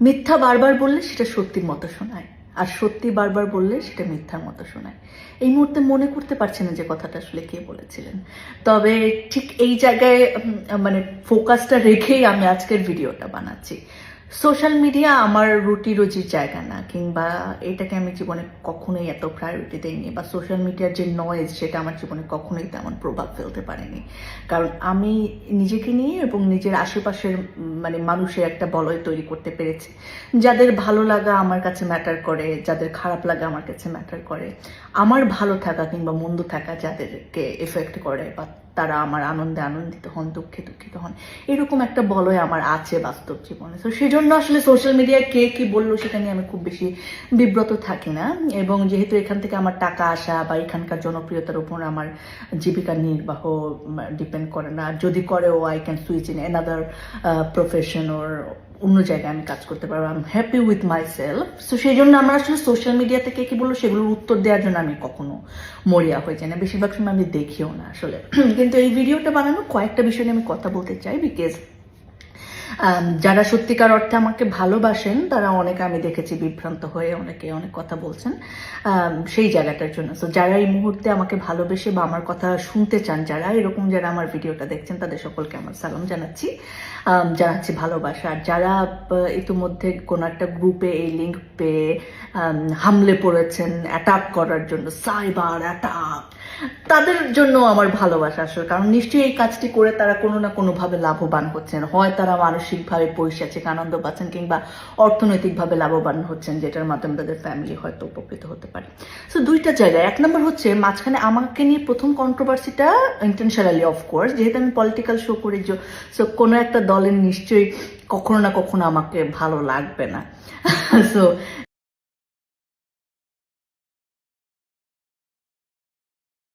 মিথ্যা বারবার বললে সেটা সত্যির মতো শোনায়, আর সত্যি বারবার বললে সেটা মিথ্যার মতো শোনায়। এই মুহূর্তে মনে করতে পারছি না যে কথাটা আসলে কে বলেছিলেন, তবে ঠিক এই জায়গায় মানে ফোকাসটা রেখেই আমি আজকের ভিডিওটা বানাচ্ছি। সোশ্যাল মিডিয়া আমার রুটি রুজির জায়গা না, কিংবা এটাকে আমি জীবনে কখনোই এত প্রায়োরিটি দেইনি, বা সোশ্যাল মিডিয়ার যে নয়েজ সেটা আমার জীবনে কখনোই তেমন প্রভাব ফেলতে পারেনি। কারণ আমি নিজেকে নিয়ে এবং নিজের আশেপাশের মানে মানুষের একটা বলয় তৈরি করতে পেরেছি। যাদের ভালো লাগা আমার কাছে ম্যাটার করে, যাদের খারাপ লাগা আমার কাছে ম্যাটার করে, আমার ভালো থাকা কিংবা মন্দ থাকা যাদেরকে এফেক্ট করে, বা তারা আমার আনন্দে আনন্দিত হন, দুঃখে দুঃখিত হন, এরকম একটা বলয় আমার আছে বাস্তব জীবনে। তো সেই জন্য আসলে সোশ্যাল মিডিয়ায় কে কি বললো সেটা নিয়ে আমি খুব বেশি বিব্রত থাকি না। এবং যেহেতু এখান থেকে আমার টাকা আসা বা এখানকার জনপ্রিয়তার উপর আমার জীবিকা নির্বাহ ডিপেন্ড করে না, যদি করেও I can switch in another profession or অন্য জায়গায় আমি কাজ করতে পারবো। I am happy with myself. So সেই জন্য আমার আসলে সোশ্যাল মিডিয়া থেকে কি বললো সেগুলোর উত্তর দেওয়ার জন্য আমি কখনো মরিয়া হয়ে যাই না, বেশিরভাগ সময় আমি দেখিও না আসলে। কিন্তু এই ভিডিওটা বানানো কয়েকটা বিষয় নিয়ে আমি কথা বলতে চাই, বিকজ যারা সত্যিকার অর্থে আমাকে ভালোবাসেন তারা অনেকে আমি দেখেছি বিভ্রান্ত হয়ে অনেকে অনেক কথা বলছেন সেই জায়গাটার জন্য। সো যারা এই মুহূর্তে আমাকে ভালোবেসে বা আমার কথা শুনতে চান, যারা এরকম যারা আমার ভিডিওটা দেখছেন, তাদের সকলকে আমার সালাম জানাচ্ছি, জানাচ্ছি ভালোবাসা। আর যারা ইতিমধ্যে কোনো একটা গ্রুপে এই লিঙ্ক পেয়ে হামলে পড়েছেন অ্যাটাক করার জন্য, সাইবার অ্যাটাক, তাদের জন্য আমার ভালোবাসা আসলে। কারণ নিশ্চয়ই এই কাজটি করে তারা কোনো না কোনোভাবে লাভবান হচ্ছেন, হয় তারা মানসিকভাবে পৈশাচিক আনন্দ পাচ্ছেন, কিংবা অর্থনৈতিকভাবে লাভবান হচ্ছেন, যেটার মাধ্যমে তাদের ফ্যামিলি হয়তো উপকৃত হতে পারে। সো দুইটা জায়গায়, এক নম্বর হচ্ছে মাঝখানে আমাকে নিয়ে প্রথম কন্ট্রোভার্সিটা ইন্টেনশনালি, অফকোর্স, যেহেতু আমি পলিটিক্যাল শো করি, সো কোনো একটা দলের নিশ্চয়ই কখনো না কখনো আমাকে ভালো লাগবে না। সো